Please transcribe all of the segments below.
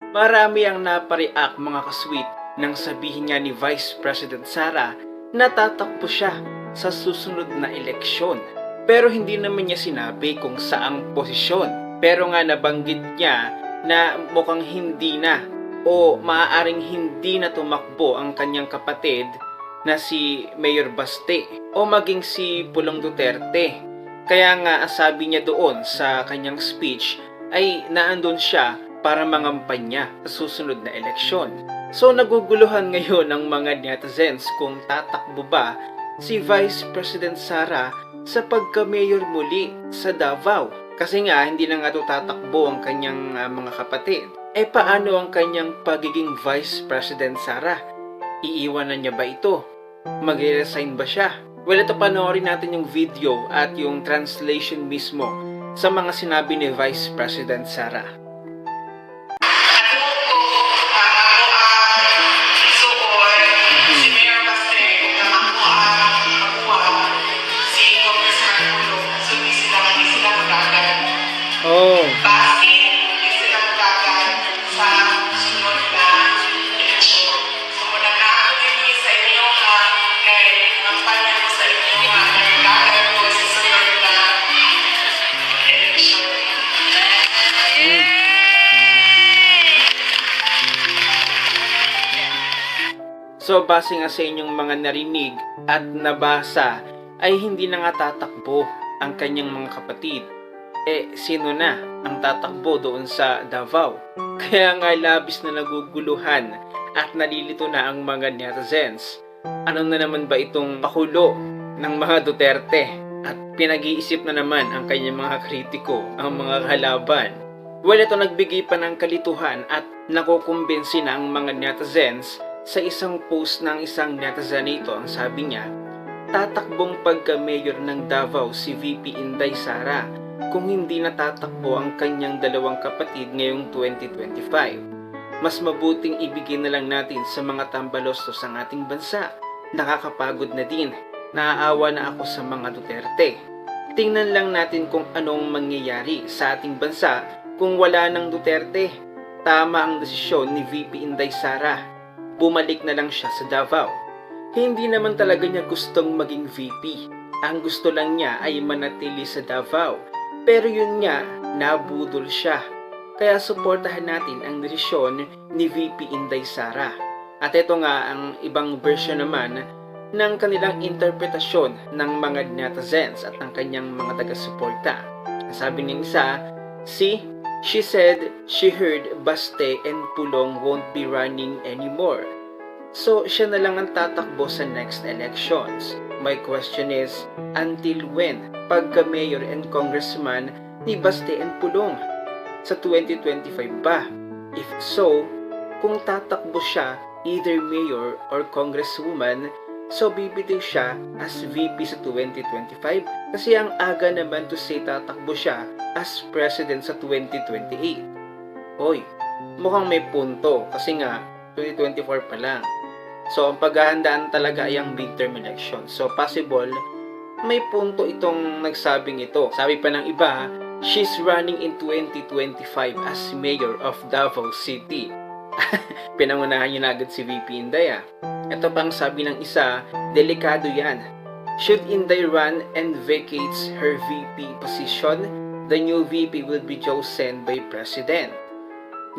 Marami ang napareact mga kasweet nang sabihin niya ni Vice President Sara na tatakbo siya sa susunod na eleksyon. Pero hindi naman niya sinabi kung saang posisyon. Pero nga nabanggit niya na mukhang hindi na o maaaring hindi na tumakbo ang kanyang kapatid na si Mayor Baste o maging si Pulong Duterte. Kaya nga sabi niya doon sa kanyang speech ay naandun siya para mangampanya sa susunod na eleksyon. So naguguluhan ngayon ang mga netizens kung tatakbo ba si Vice President Sara sa pagka-mayor muli sa Davao. Kasi nga hindi na nga tatakbo ang kanyang mga kapatid. Paano ang kanyang pagiging Vice President Sara? Iiwanan niya ba ito? Mag-resign ba siya? Well, ito panoorin natin yung video at yung translation mismo sa mga sinabi ni Vice President Sara. Oh. Bakit hindi sila magagad sa sunod na eleksyon? So, muna na ako din sa inyo kay kampanya ko sa inyo nagagad ko sa sunod na eleksyon. So, base nga sa inyong mga narinig at nabasa ay hindi na nga tatakbo ang kanyang mga kapatid. Sino na ang tatakbo doon sa Davao? Kaya nga labis na naguguluhan at nalilito na ang mga netizens. Ano na naman ba itong pakulo ng mga Duterte? At pinag-iisip na naman ang kanyang mga kritiko, ang mga kalaban. Well, ito nagbigay pa ng kalituhan at nakukumbinsi na ang mga netizens sa isang post ng isang netizen nito. Ang sabi niya, tatakbong pagka-mayor ng Davao si VP Inday Sara kung hindi natatakbo ang kanyang dalawang kapatid ngayong 2025. Mas mabuting ibigay na lang natin sa mga tambalostos ang ating bansa. Nakakapagod na din. Naaawa na ako sa mga Duterte. Tingnan lang natin kung anong mangyayari sa ating bansa kung wala ng Duterte. Tama ang desisyon ni VP Inday Sara. Bumalik na lang siya sa Davao. Hindi naman talaga niya gustong maging VP. Ang gusto lang niya ay manatili sa Davao. Pero yun nga, nabudol siya. Kaya suportahan natin ang desisyon ni VP Inday Sara. At ito nga ang ibang version naman ng kanilang interpretasyon ng mga netizens at ng kanyang mga taga-suporta. Sabi ng isa, she said she heard Baste and Pulong won't be running anymore. So siya na lang ang tatakbo sa next elections. My question is, until when? Pagka-mayor and congressman ni Baste and Pulong? Sa 2025 ba? If so, kung tatakbo siya either mayor or congresswoman, so bibitiw siya as VP sa 2025 kasi ang aga naman to say tatakbo siya as president sa 2028. Hoy, mukhang may punto kasi nga 2024 pa lang. So, ang paghahandaan talaga ay ang midterm election. So, possible, may punto itong nagsabing ito. Sabi pa ng iba, she's running in 2025 as mayor of Davao City. Pinangunahan niya na agad si VP Inday. Ito pang sabi ng isa, delikado yan. Should Inday run and vacates her VP position, the new VP will be chosen by President.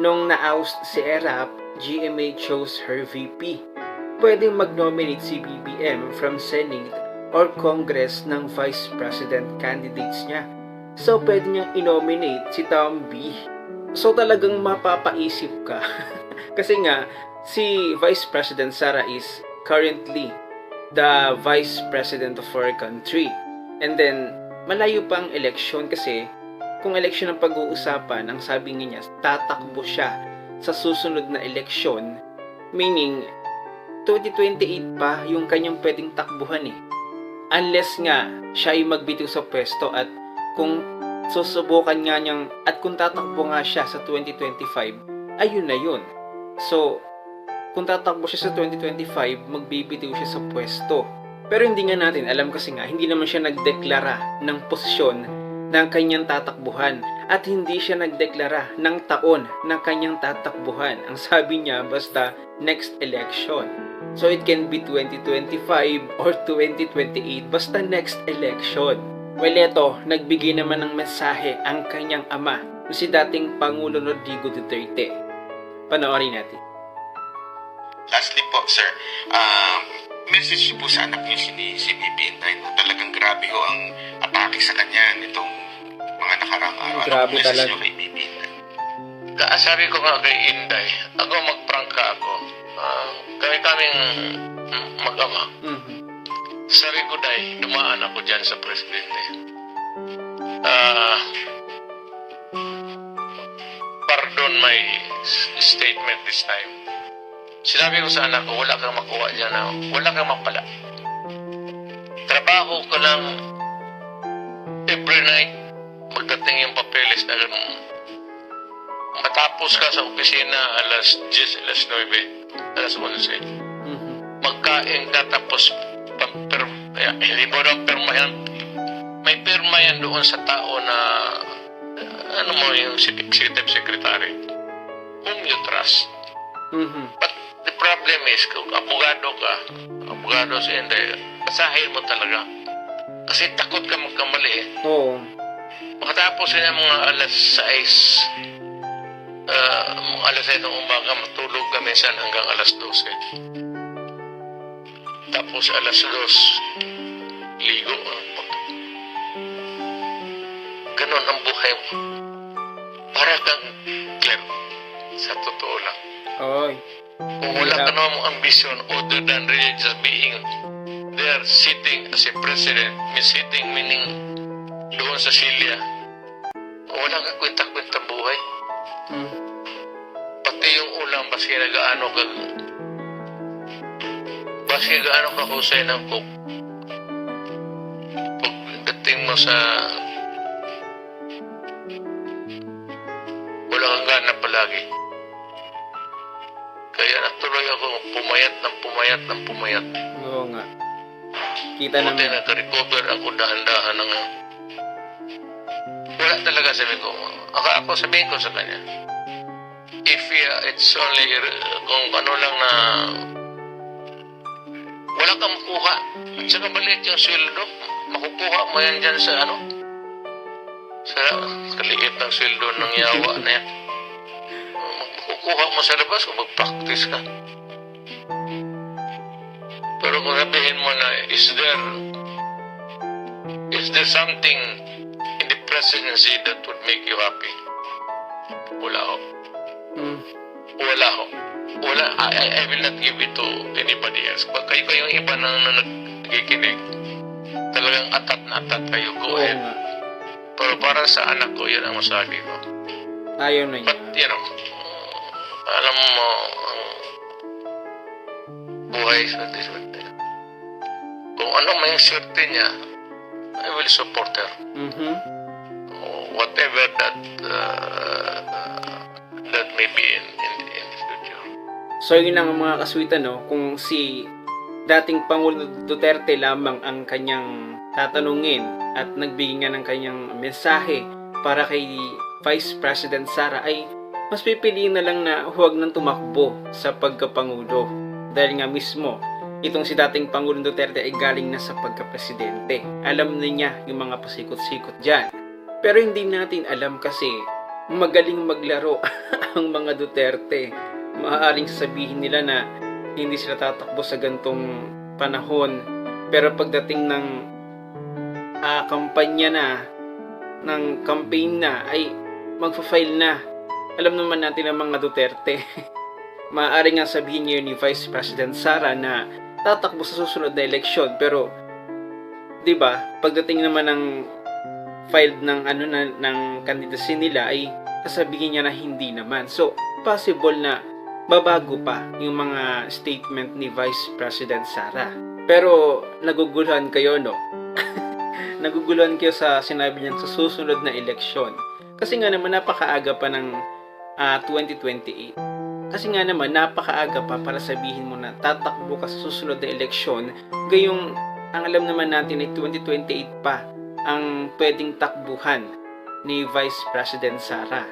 Nung na-oust si Erap, GMA chose her VP. Pwedeng mag-nominate si BBM from Senate or Congress ng Vice President candidates niya. So, pwede niyang i-nominate si Tom B. So, talagang mapapaisip ka. Kasi nga, si Vice President Sara is currently the Vice President of our country. And then, malayo pang election kasi kung election ang pag-uusapan, ang sabi niya, tatakbo siya sa susunod na eleksyon, meaning 2028 pa yung kanyang pwedeng takbuhan Unless nga siya ay magbitiw sa pwesto at kung susubukan nga niyang at kung tatakbo nga siya sa 2025, ayun na yun. So, kung tatakbo siya sa 2025, magbibitiw siya sa pwesto. Pero hindi nga natin alam kasi nga, hindi naman siya nagdeklara ng posisyon ng kanyang tatakbuhan at hindi siya nagdeklara ng taon ng kanyang tatakbuhan. Ang sabi niya, basta next election. So it can be 2025 or 2028, basta next election. Well, eto, nagbigay naman ng mensahe ang kanyang ama, si dating Pangulo Rodrigo Duterte. Panoorin natin. Lastly po, sir, message niyo po sa anak niyo si Bibi Inday na talagang grabe ho ang atake sa kanya nitong mga nakarang araw. Grabe Ano po message talaga. niyo kay Bibi Inday? Sabi ko nga kay Inday, ako magprangka ako. Kaming mag-ama. Sabi ko, Day, dumaan ako dyan sa presidente. Pardon my statement this time. Sinabi ko sa anak ko, wala kang makuha dyan, wala kang mapala. Trabaho ka lang every night, magdating yung papeles na ganun. Matapos ka sa opisina alas 10, alas 9, alas 11. Magkain ka tapos hindi mo daw pirmahan. May pirma yan doon sa tao na ano mo yung executive secretary whom you trust. But the problem is kung abogado ka, abogado si Inday, basahin mo talaga kasi takot ka magkamali eh. Oo. Makatapos na mga alas 6 alas 6 ng umaga, matulog ka minsan hanggang alas 12. Tapos alas 2, ligo. Ganon ang buhay mo. Para kang clear. Sa totoo lang. Oy. Kung wala ka namang ambisyon other than really just being there sitting as a president, sitting meaning doon sa silya, wala kang kwenta-kwentang buhay. Pati yung ulam, basi gaano ka husay ng cook. Pagdating mo sa wala kang gana palagi. Kaya natuloy ako pumayat. Oo nga. Kita Buti naman. nag-recover ako dahan-dahan ng wala talaga sabi ko. Ako sabihin ko sa kanya, if it's only kung ano lang na wala kang makuha at saka maliit yung sweldo, makukuha mo yan dyan sa sa kaliit ng sweldo ng yawa na yan. Makukuha mo sa labas kung mag-practice ka. Pero kung sabihin mo na is there something in the presidency that would make you happy? Wala ho. Wala ho. Wala. I will not give it to anybody else. Pag kayo yung iba na nagkikinig, talagang atat na atat kayo. Go Oo ahead. nga. Pero para sa anak ko, yun ang masabi ko. Ayaw na niya. But, alam mo, ang buhay sa kung ano may swerte niya, I will support her. Whatever that may be in the future. So yun ang mga kaswitan, no? Kung si dating Pangulo Duterte lamang ang kanyang tatanungin at nagbigay nga ng kanyang mensahe para kay Vice President Sara, ay mas pipiliin na lang na huwag nang tumakbo sa pagkapangulo. Dahil nga mismo, itong si dating Pangulong Duterte ay galing na sa pagkapresidente. Alam na niya yung mga pasikot-sikot dyan. Pero hindi natin alam kasi magaling maglaro ang mga Duterte. Maaaring sabihin nila na hindi sila tatakbo sa gantong panahon. Pero pagdating ng kampanya na, ng campaign na, ay magfa-file na. Alam naman natin ang mga Duterte. Maaaring nga sabihin ngayon ni Vice President Sara na tatakbo sa susunod na eleksyon, pero 'di ba, pagdating naman ng filed ng ng candidacy nila ay sasabihin niya na hindi naman. So, possible na babago pa yung mga statement ni Vice President Sara. Pero naguguluhan kayo, no? Naguguluhan kayo sa sinabi niya sa susunod na eleksyon. Kasi nga naman napakaaga pa ng 2028. Kasi nga naman, napakaaga pa para sabihin mo na tatakbo ka sa susunod na eleksyon. Gayong, ang alam naman natin ay 2028 pa ang pwedeng takbuhan ni Vice President Sara.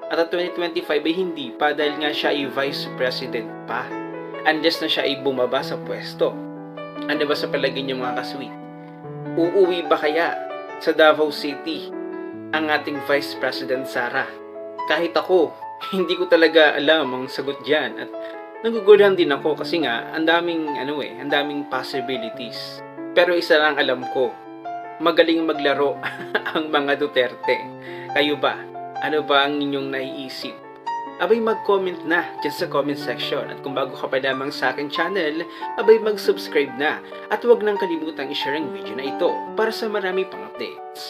At at 2025 ay hindi pa dahil nga siya ay Vice President pa. Unless na siya ay bumaba sa pwesto. Ano ba sa palagay niyo mga kasweet? Uuwi ba kaya sa Davao City ang ating Vice President Sara? Kahit ako, hindi ko talaga alam ang sagot diyan at naguguluhan din ako kasi nga ang daming possibilities. Pero isa lang alam ko, magaling maglaro ang mga Duterte. Kayo ba? Ano ba ang inyong naiisip? Abay mag-comment na dyan sa comment section at kung bago ka pa lamang sa aking channel, abay mag-subscribe na at huwag nang kalimutang i-share ang video na ito para sa marami pang updates.